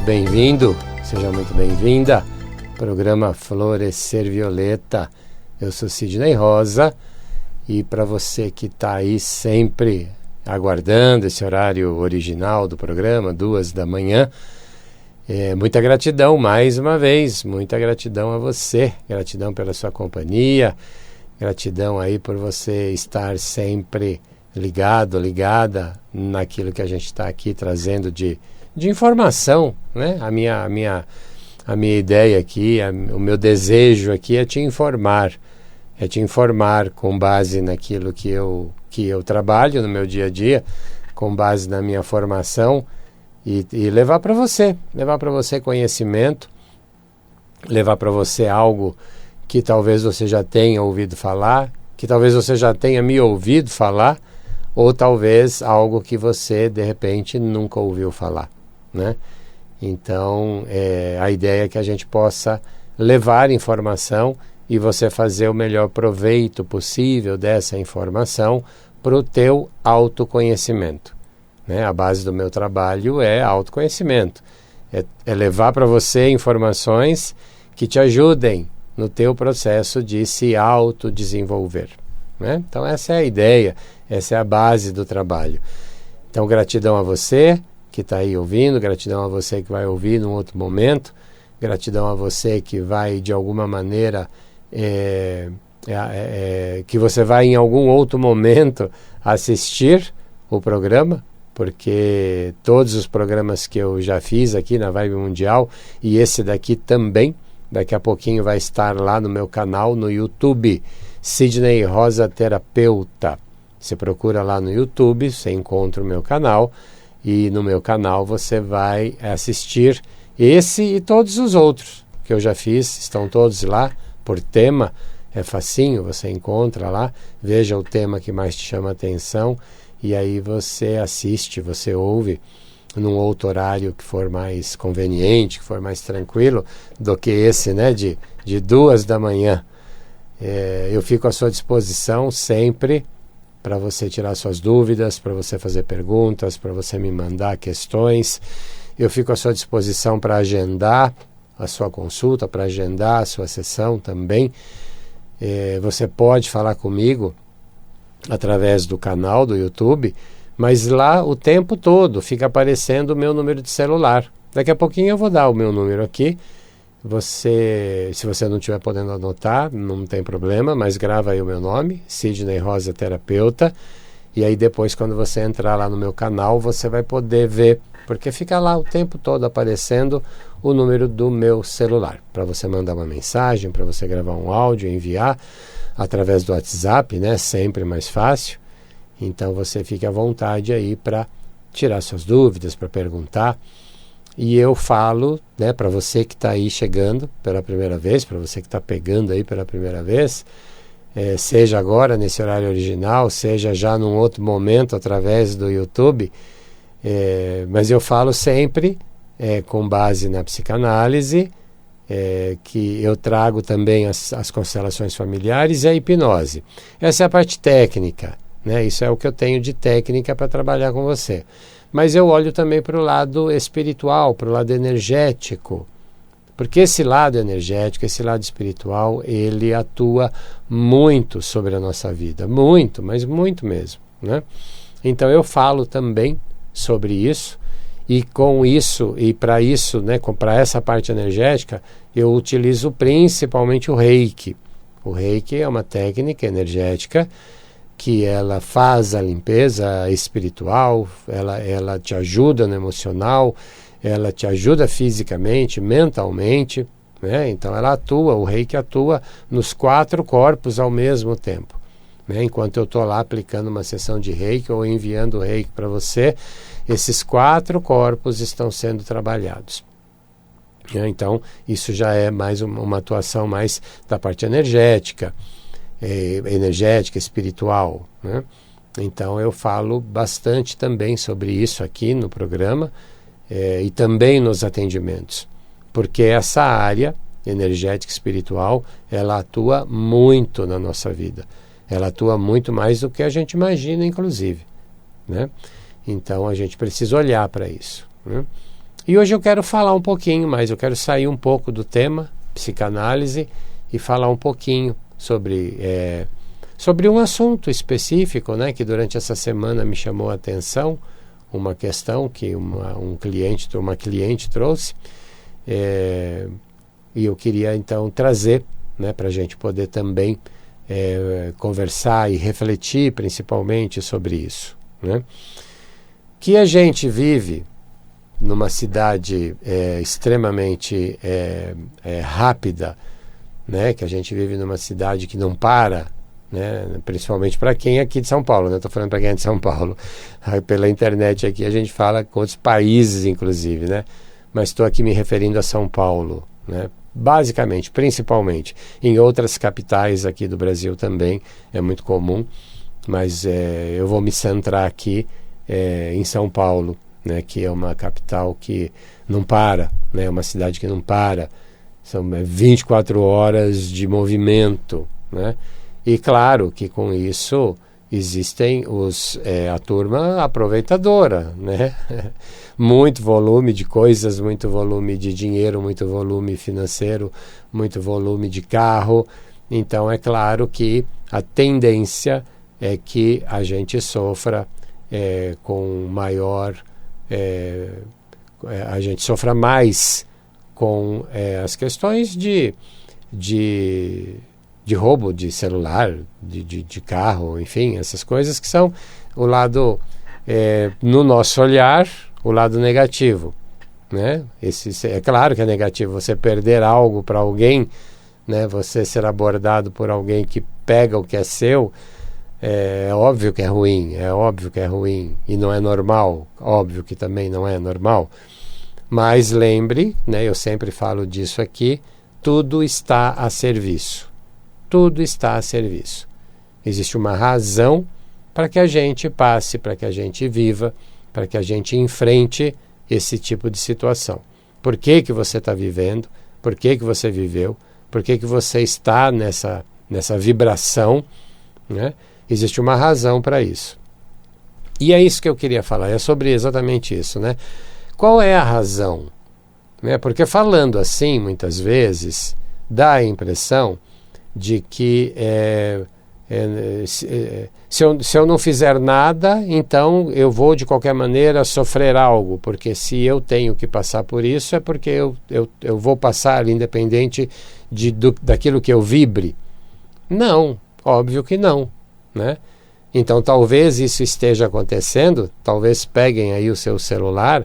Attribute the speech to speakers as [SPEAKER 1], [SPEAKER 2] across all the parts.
[SPEAKER 1] bem-vindo, seja muito bem-vinda. Programa Florescer Violeta. Eu sou Sidney Rosa e para você que está aí sempre aguardando esse horário original do programa, 2 da manhã, muita gratidão mais uma vez, muita gratidão a você, gratidão pela sua companhia, gratidão aí por você estar sempre ligado, ligada naquilo que a gente está aqui trazendo de informação, né? A minha ideia aqui, o meu desejo aqui é te informar com base naquilo que eu trabalho no meu dia a dia, com base na minha formação e levar para você conhecimento, levar para você algo que talvez você já tenha ouvido falar, que talvez você já tenha me ouvido falar, ou talvez algo que você de repente nunca ouviu falar, né? Então a ideia é que a gente possa levar informação e você fazer o melhor proveito possível dessa informação para o teu autoconhecimento, né? A base do meu trabalho é autoconhecimento, é levar para você informações que te ajudem no teu processo de se autodesenvolver, né? Então essa é a ideia, essa é a base do trabalho. Então gratidão a você que está aí ouvindo, gratidão a você que vai ouvir num outro momento, gratidão a você que vai de alguma maneira, que você vai em algum outro momento assistir o programa, porque todos os programas que eu já fiz aqui na Vibe Mundial e esse daqui também, daqui a pouquinho vai estar lá no meu canal no YouTube, Sidney Rosa Terapeuta. Você procura lá no YouTube, você encontra o meu canal e no meu canal você vai assistir esse e todos os outros que eu já fiz, estão todos lá por tema, é facinho, você encontra lá, veja o tema que mais te chama a atenção e aí você assiste, você ouve num outro horário que for mais conveniente, que for mais tranquilo do que esse, né, de 2 da manhã. Eu fico à sua disposição sempre para você tirar suas dúvidas, para você fazer perguntas, para você me mandar questões. Eu fico à sua disposição para agendar a sua consulta, para agendar a sua sessão também. Você pode falar comigo através do canal do YouTube, mas lá o tempo todo fica aparecendo o meu número de celular. Daqui a pouquinho eu vou dar o meu número aqui. Se você não estiver podendo anotar, não tem problema, mas grava aí o meu nome, Sidney Rosa Terapeuta, e aí depois quando você entrar lá no meu canal, você vai poder ver, porque fica lá o tempo todo aparecendo o número do meu celular, para você mandar uma mensagem, para você gravar um áudio, enviar através do WhatsApp, né? Sempre mais fácil. Então você fique à vontade aí para tirar suas dúvidas, para perguntar. E eu falo, né, para você que está aí chegando pela primeira vez, para você que está pegando aí pela primeira vez, seja agora nesse horário original, seja já num outro momento através do YouTube, mas eu falo sempre com base na psicanálise, que eu trago também as constelações familiares e a hipnose. Essa é a parte técnica, né? Isso é o que eu tenho de técnica para trabalhar com você. Mas eu olho também para o lado espiritual, para o lado energético, porque esse lado energético, esse lado espiritual, ele atua muito sobre a nossa vida, muito, mas muito mesmo, né? Então eu falo também sobre isso, e com isso, e para isso, né, para essa parte energética, eu utilizo principalmente o Reiki. O Reiki é uma técnica energética que ela faz a limpeza espiritual, ela te ajuda no emocional, ela te ajuda fisicamente, mentalmente, né? Então o Reiki atua nos 4 corpos ao mesmo tempo, né? Enquanto eu estou lá aplicando uma sessão de Reiki ou enviando o Reiki para você, esses 4 corpos estão sendo trabalhados. Então isso já é mais uma atuação mais da parte energética, espiritual, né? Então eu falo bastante também sobre isso aqui no programa e também nos atendimentos, porque essa área energética espiritual, ela atua muito na nossa vida, ela atua muito mais do que a gente imagina, inclusive, né? Então a gente precisa olhar para isso, né? E hoje eu quero falar um pouquinho mais, eu quero sair um pouco do tema psicanálise e falar um pouquinho sobre um assunto específico, né, que durante essa semana me chamou a atenção, uma questão que uma cliente trouxe, e eu queria então trazer, né, para a gente poder também conversar e refletir principalmente sobre isso, né? Que a gente vive numa cidade extremamente rápida, né? Que a gente vive numa cidade que não para, né? Principalmente para quem é aqui de São Paulo, né? Estou falando para quem é de São Paulo. Pela internet aqui a gente fala com outros países, inclusive, né? Mas estou aqui me referindo a São Paulo, né? Basicamente, principalmente. Em outras capitais aqui do Brasil também é muito comum, mas eu vou me centrar aqui em São Paulo, né? Que é uma capital que não para, né? É uma cidade que não para. São 24 horas de movimento, né? E claro que com isso existem a turma aproveitadora, né? Muito volume de coisas, muito volume de dinheiro, muito volume financeiro, muito volume de carro. Então é claro que a tendência é que a gente sofra com maior... a gente sofra mais com as questões de roubo de celular, de carro, enfim, essas coisas que são o lado, no nosso olhar, o lado negativo, né? É claro que é negativo você perder algo para alguém, né? Você ser abordado por alguém que pega o que é seu, é óbvio que é ruim, e não é normal, óbvio que também não é normal, mas lembre, né? Eu sempre falo disso aqui, tudo está a serviço. Tudo está a serviço. Existe uma razão para que a gente passe, para que a gente viva, para que a gente enfrente esse tipo de situação. Por que que você está vivendo? Por que que você viveu? Por que que você está nessa vibração, né? Existe uma razão para isso. E é isso que eu queria falar, é sobre exatamente isso, né? Qual é a razão? Né? Porque falando assim, muitas vezes, dá a impressão de que se eu não fizer nada, então eu vou de qualquer maneira sofrer algo, porque se eu tenho que passar por isso é porque eu vou passar independente daquilo que eu vibre. Não, óbvio que não, né? Então talvez isso esteja acontecendo, talvez peguem aí o seu celular,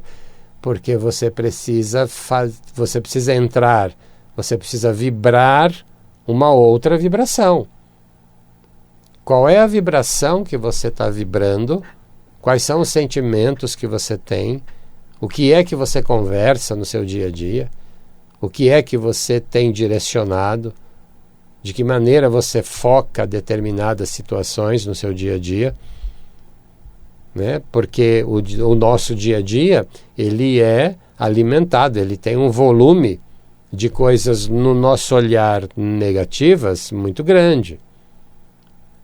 [SPEAKER 1] porque você precisa entrar, você precisa vibrar uma outra vibração. Qual é a vibração que você está vibrando? Quais são os sentimentos que você tem? O que é que você conversa no seu dia a dia? O que é que você tem direcionado? De que maneira você foca determinadas situações no seu dia a dia? Né? Porque o nosso dia a dia, ele é alimentado, ele tem um volume de coisas no nosso olhar negativas muito grande.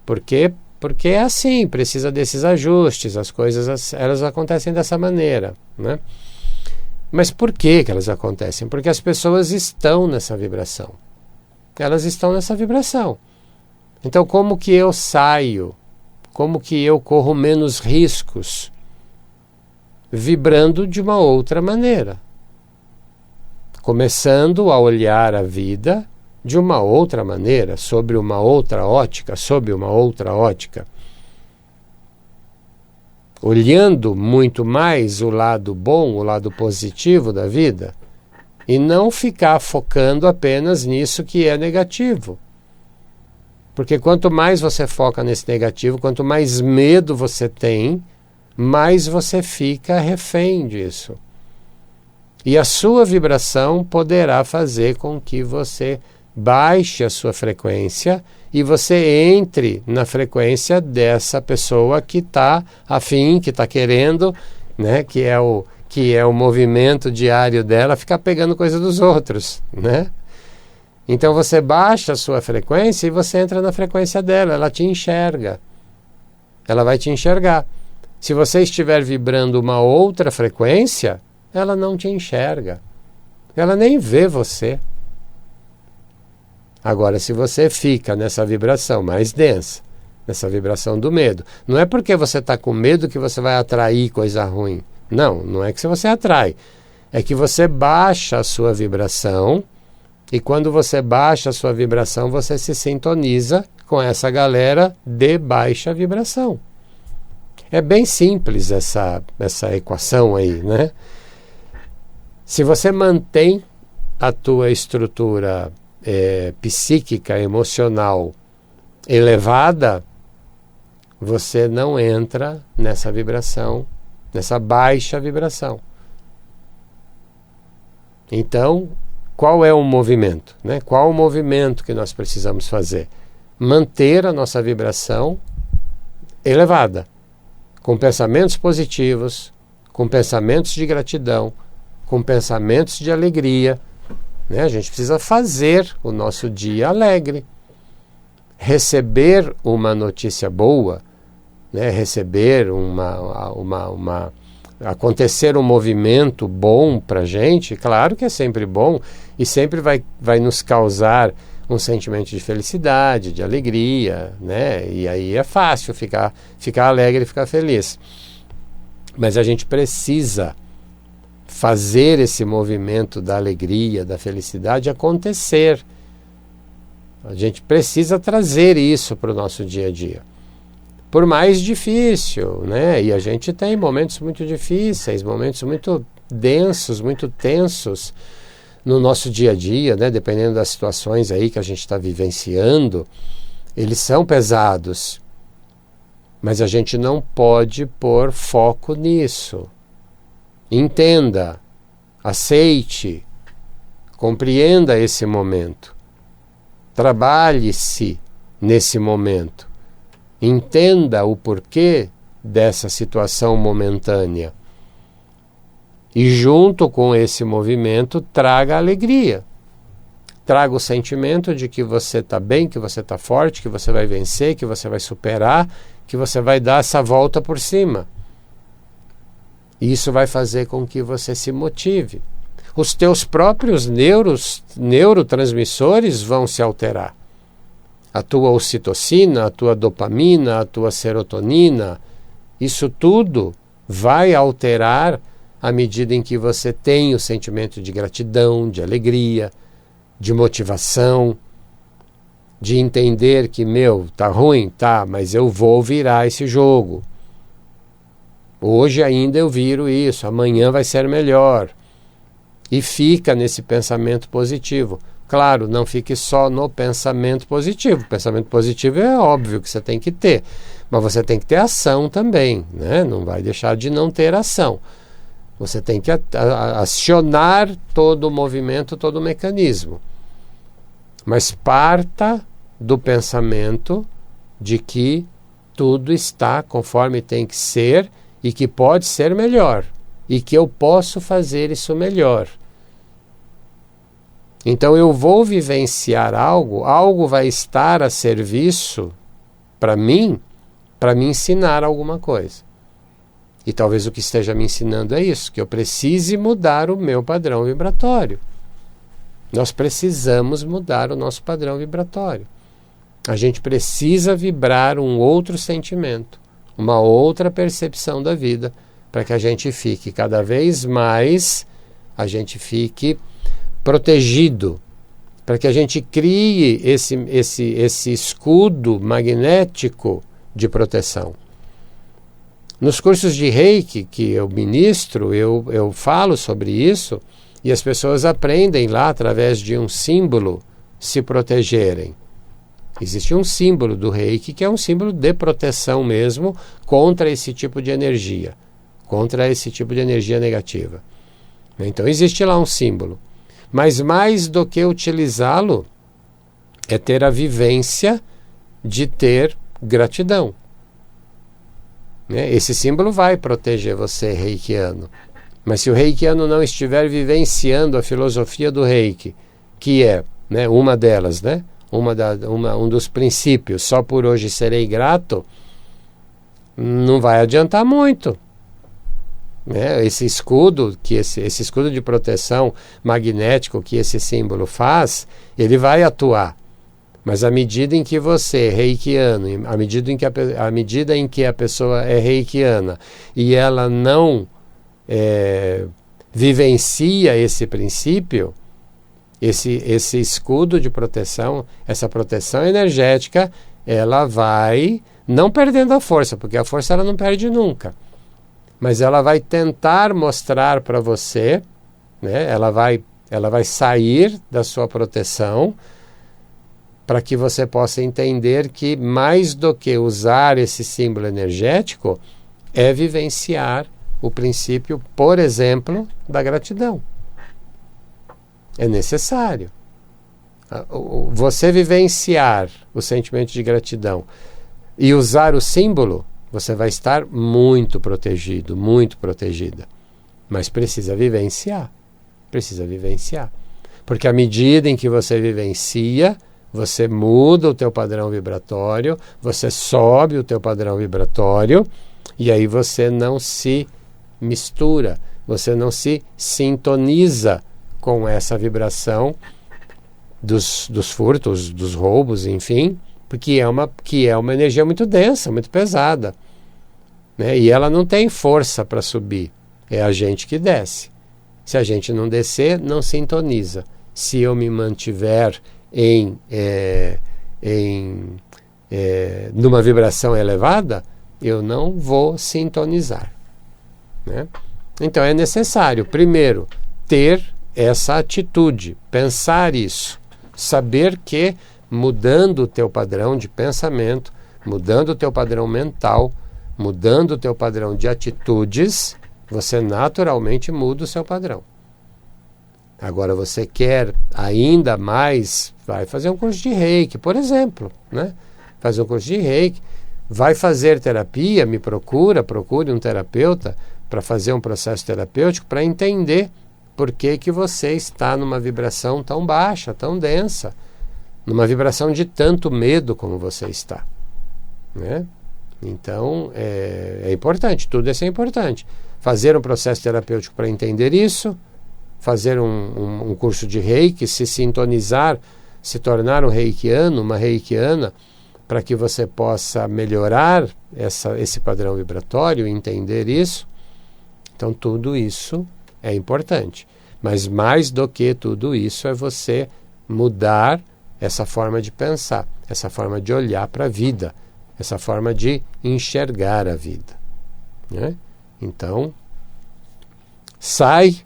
[SPEAKER 1] Por quê? Porque é assim, precisa desses ajustes, as coisas elas acontecem dessa maneira, né? Mas por que elas acontecem? Porque as pessoas estão nessa vibração. Elas estão nessa vibração. Então como que eu saio? Como que eu corro menos riscos? Vibrando de uma outra maneira. Começando a olhar a vida de uma outra maneira, sob uma outra ótica. Olhando muito mais o lado bom, o lado positivo da vida, e não ficar focando apenas nisso que é negativo. Porque quanto mais você foca nesse negativo, quanto mais medo você tem, mais você fica refém disso. E a sua vibração poderá fazer com que você baixe a sua frequência e você entre na frequência dessa pessoa que está afim, que está querendo, né, que é o movimento diário dela, ficar pegando coisa dos outros, né? Então você baixa a sua frequência e você entra na frequência dela, ela te enxerga. Ela vai te enxergar. Se você estiver vibrando uma outra frequência, ela não te enxerga. Ela nem vê você. Agora, se você fica nessa vibração mais densa, nessa vibração do medo, não é porque você está com medo que você vai atrair coisa ruim. Não, não é que você atrai. É que você baixa a sua vibração, e quando você baixa a sua vibração, você se sintoniza com essa galera de baixa vibração. É bem simples essa equação aí, né? Se você mantém a tua estrutura psíquica, emocional elevada, você não entra nessa vibração, nessa baixa vibração. Então, qual é o movimento, né? Qual o movimento que nós precisamos fazer? Manter a nossa vibração elevada, com pensamentos positivos, com pensamentos de gratidão, com pensamentos de alegria, né? A gente precisa fazer o nosso dia alegre. Receber uma notícia boa, né? Receber acontecer um movimento bom para a gente, claro que é sempre bom e sempre vai nos causar um sentimento de felicidade, de alegria, né? E aí é fácil ficar alegre e ficar feliz. Mas a gente precisa fazer esse movimento da alegria, da felicidade acontecer. A gente precisa trazer isso para o nosso dia a dia. Por mais difícil, né? E a gente tem momentos muito difíceis, momentos muito densos, muito tensos no nosso dia a dia, né? Dependendo das situações aí que a gente está vivenciando, eles são pesados. Mas a gente não pode pôr foco nisso. Entenda, aceite, compreenda esse momento. Trabalhe-se nesse momento. Entenda o porquê dessa situação momentânea. E junto com esse movimento, traga alegria. Traga o sentimento de que você está bem, que você está forte, que você vai vencer, que você vai superar, que você vai dar essa volta por cima. E isso vai fazer com que você se motive. Os teus próprios neurotransmissores vão se alterar. A tua ocitocina, a tua dopamina, a tua serotonina, isso tudo vai alterar à medida em que você tem o sentimento de gratidão, de alegria, de motivação, de entender que, tá ruim, tá, mas eu vou virar esse jogo. Hoje ainda eu viro isso, amanhã vai ser melhor. E fica nesse pensamento positivo. Claro, não fique só no pensamento positivo. O pensamento positivo é óbvio que você tem que ter, mas você tem que ter ação também, né? Não vai deixar de não ter ação. Você tem que acionar todo o movimento, todo o mecanismo. Mas parta do pensamento de que tudo está conforme tem que ser e que pode ser melhor e que eu posso fazer isso melhor. Então eu vou vivenciar algo vai estar a serviço para mim me ensinar alguma coisa. E talvez o que esteja me ensinando é isso, que eu precise mudar o meu padrão vibratório. Nós precisamos mudar o nosso padrão vibratório. A gente precisa vibrar um outro sentimento, uma outra percepção da vida, para que a gente fique cada vez mais, a gente fique protegido, para que a gente crie esse escudo magnético de proteção. Nos cursos de Reiki que eu ministro, eu falo sobre isso e as pessoas aprendem lá, através de um símbolo, se protegerem. Existe um símbolo do Reiki que é um símbolo de proteção mesmo contra esse tipo de energia, contra esse tipo de energia negativa. Então existe lá um símbolo. Mas mais do que utilizá-lo, é ter a vivência de ter gratidão. Esse símbolo vai proteger você, reikiano. Mas se o reikiano não estiver vivenciando a filosofia do Reiki, que é, uma delas, um dos princípios, só por hoje serei grato, não vai adiantar muito. né? Esse escudo, esse escudo de proteção magnético que esse símbolo faz, ele vai atuar. Mas à medida em que você é reikiano, à medida em que a pessoa é reikiana e ela não vivencia esse princípio, esse escudo de proteção, essa proteção energética, ela vai não perdendo a força, porque a força ela não perde nunca, mas ela vai tentar mostrar para você, né? Ela vai sair da sua proteção para que você possa entender que mais do que usar esse símbolo energético é vivenciar o princípio, por exemplo, da gratidão. É necessário. Você vivenciar o sentimento de gratidão e usar o símbolo, você vai estar muito protegido, muito protegida. Mas precisa vivenciar. Precisa vivenciar. Porque à medida em que você vivencia, você muda o teu padrão vibratório, você sobe o teu padrão vibratório, e aí você não se mistura, você não se sintoniza com essa vibração dos furtos, dos roubos, enfim, porque é uma energia muito densa, muito pesada, né? E ela não tem força para subir, é a gente que desce. Se a gente não descer, não sintoniza. Se eu me mantiver numa vibração elevada, eu não vou sintonizar, né? Então é necessário, primeiro, ter essa atitude, pensar isso, saber que mudando o teu padrão de pensamento, mudando o teu padrão mental, mudando o teu padrão de atitudes, você naturalmente muda o seu padrão. Agora você quer ainda mais, vai fazer um curso de Reiki, por exemplo, né? Fazer um curso de Reiki, vai fazer terapia, procure um terapeuta para fazer um processo terapêutico para entender por que você está numa vibração tão baixa, tão densa, numa vibração de tanto medo como você está, né? Então é importante, tudo isso é importante. Fazer um processo terapêutico para entender isso, fazer um curso de Reiki, se sintonizar, se tornar um reikiano, uma reikiana, para que você possa melhorar esse padrão vibratório, entender isso. Então tudo isso é importante. Mas mais do que tudo isso é você mudar essa forma de pensar, essa forma de olhar para a vida, essa forma de enxergar a vida, né? Então, sai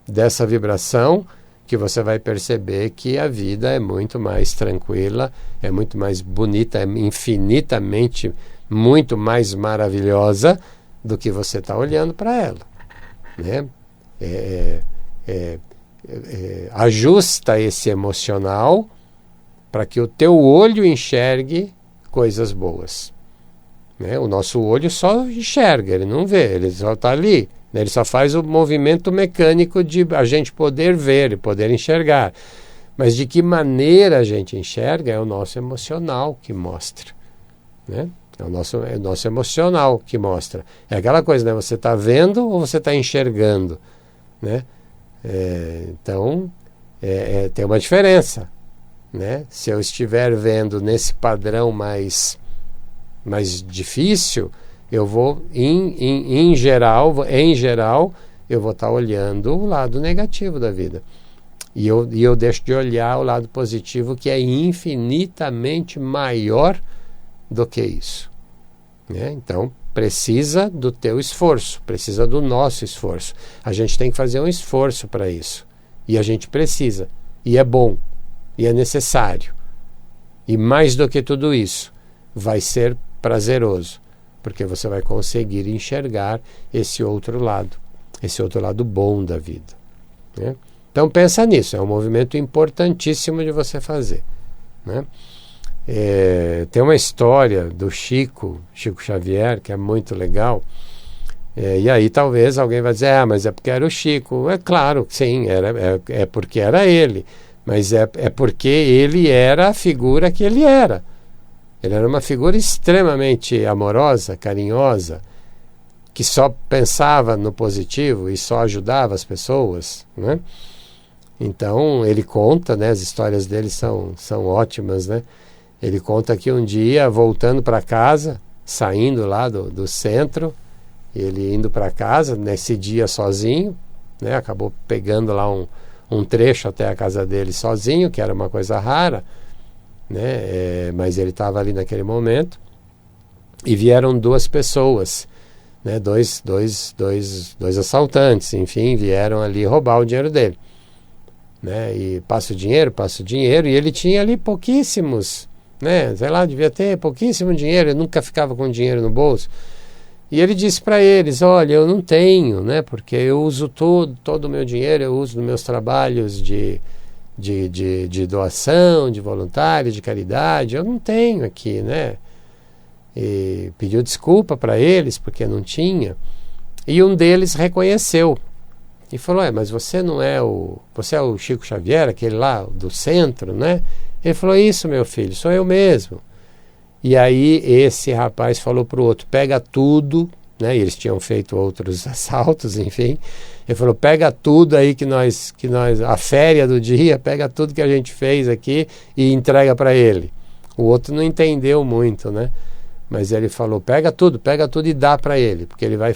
[SPEAKER 1] dessa vibração que você vai perceber que a vida é muito mais tranquila, é muito mais bonita, é infinitamente muito mais maravilhosa do que você está olhando para ela, né? Ajusta esse emocional para que o teu olho enxergue coisas boas, né? O nosso olho só enxerga, ele não vê, ele só está ali, né? Ele só faz o movimento mecânico de a gente poder ver e poder enxergar. Mas de que maneira a gente enxerga é o nosso emocional que mostra, né? É o nosso emocional que mostra. É aquela coisa, né? Você está vendo ou você está enxergando, né? Então, tem uma diferença, né? Se eu estiver vendo nesse padrão mais difícil, eu vou, em geral, eu vou estar olhando o lado negativo da vida. E eu deixo de olhar o lado positivo, que é infinitamente maior do que isso, né? Então, precisa do teu esforço, precisa do nosso esforço. A gente tem que fazer um esforço para isso. E a gente precisa. E é bom. E é necessário. E mais do que tudo isso, vai ser prazeroso, porque você vai conseguir enxergar esse outro lado bom da vida, né? Então pensa nisso, é um movimento importantíssimo de você fazer, né? Tem uma história do Chico Xavier, que é muito legal, e aí talvez alguém vai dizer, mas é porque era o Chico. É claro, sim, é porque era ele, mas é porque ele era a figura que ele era. Ele era uma figura extremamente amorosa, carinhosa, que só pensava no positivo e só ajudava as pessoas, né? Então ele conta, né, as histórias dele são ótimas, né? Ele conta que um dia, voltando para casa, saindo lá do centro, ele indo para casa, nesse dia sozinho, né, acabou pegando lá um trecho até a casa dele sozinho, que era uma coisa rara, né, mas ele estava ali naquele momento, e vieram duas pessoas, né, dois assaltantes, enfim, vieram ali roubar o dinheiro dele, né, e passa o dinheiro, e ele tinha ali pouquíssimos, né, sei lá, devia ter pouquíssimo dinheiro, ele nunca ficava com dinheiro no bolso. E ele disse para eles, olha, eu não tenho, né, porque eu uso todo o meu dinheiro, eu uso nos meus trabalhos de doação, de voluntário, de caridade, eu não tenho aqui, né. E pediu desculpa para eles, porque não tinha. E um deles reconheceu e falou, mas você não é você é o Chico Xavier, aquele lá do centro, né? Ele falou, isso, meu filho, sou eu mesmo. E aí esse rapaz falou para o outro, pega tudo, né? E eles tinham feito outros assaltos, enfim. Ele falou, pega tudo aí que nós a féria do dia, pega tudo que a gente fez aqui e entrega para ele. O outro não entendeu muito, né? Mas ele falou, pega tudo e dá para ele, porque ele vai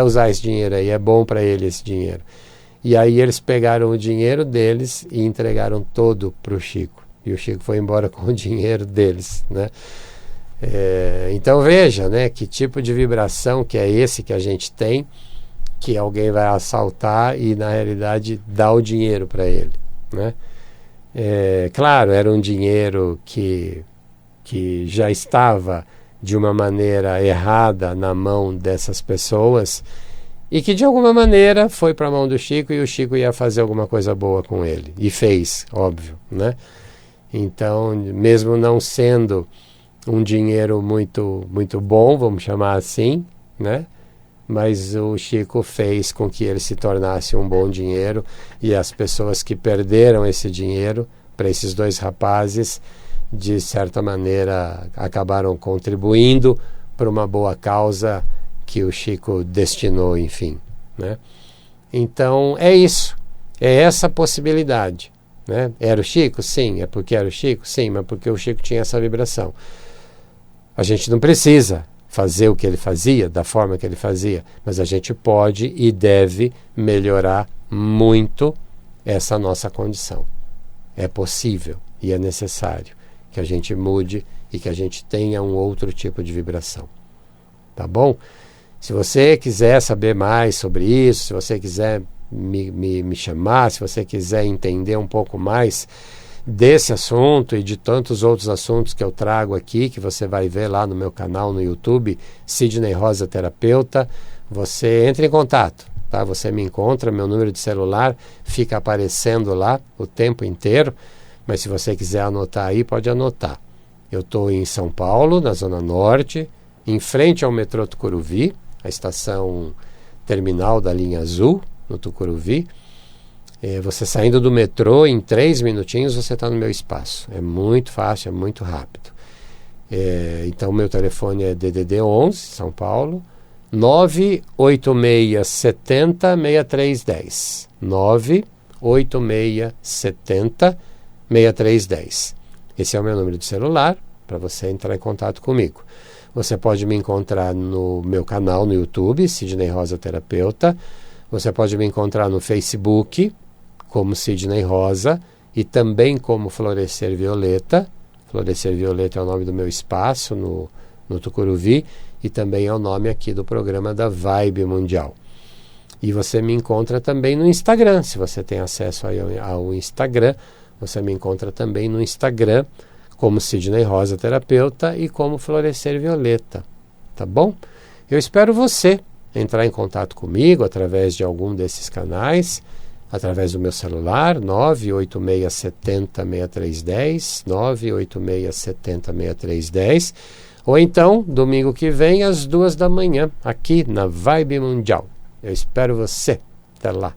[SPEAKER 1] usar esse dinheiro aí, é bom para ele esse dinheiro. E aí eles pegaram o dinheiro deles e entregaram todo para o Chico. E o Chico foi embora com o dinheiro deles, né? Então veja, né, que tipo de vibração que é esse que a gente tem, que alguém vai assaltar e na realidade dá o dinheiro para ele, né? Claro, era um dinheiro que já estava de uma maneira errada na mão dessas pessoas e que de alguma maneira foi para a mão do Chico e o Chico ia fazer alguma coisa boa com ele. E fez, óbvio, né? Então, mesmo não sendo um dinheiro muito, muito bom, vamos chamar assim, né? Mas o Chico fez com que ele se tornasse um bom dinheiro e as pessoas que perderam esse dinheiro para esses dois rapazes, de certa maneira, acabaram contribuindo para uma boa causa que o Chico destinou, enfim, né? Então, é isso. É essa possibilidade, né? Era o Chico? Sim. É porque era o Chico? Sim, mas porque o Chico tinha essa vibração. A gente não precisa fazer o que ele fazia, da forma que ele fazia, mas a gente pode e deve melhorar muito essa nossa condição. É possível e é necessário que a gente mude e que a gente tenha um outro tipo de vibração. Tá bom? Se você quiser saber mais sobre isso, se você quiser me chamar, se você quiser entender um pouco mais desse assunto e de tantos outros assuntos que eu trago aqui, que você vai ver lá no meu canal no YouTube, Sidney Rosa Terapeuta, você entra em contato, tá? Você me encontra, meu número de celular fica aparecendo lá o tempo inteiro, mas se você quiser anotar aí, pode anotar. Eu estou em São Paulo, na Zona Norte, em frente ao metrô Tucuruvi, a estação terminal da linha azul, no Tucuruvi. Você saindo do metrô, em 3 minutinhos você está no meu espaço. É muito fácil, é muito rápido. Então, meu telefone é DDD 11, São Paulo, 98670-6310. 98670-6310. Esse é o meu número de celular para você entrar em contato comigo. Você pode me encontrar no meu canal no YouTube, Sidney Rosa Terapeuta. Você pode me encontrar no Facebook, como Sidney Rosa, e também como Florescer Violeta. Florescer Violeta é o nome do meu espaço no Tucuruvi, e também é o nome aqui do programa da Vibe Mundial. E você me encontra também no Instagram. Se você tem acesso ao Instagram, você me encontra também no Instagram, como Sidney Rosa Terapeuta e como Florescer Violeta. Tá bom? Eu espero você entrar em contato comigo através de algum desses canais, através do meu celular, 98670-6310, 98670-6310, ou então, domingo que vem, às 2 da manhã, aqui na Vibe Mundial. Eu espero você. Até lá.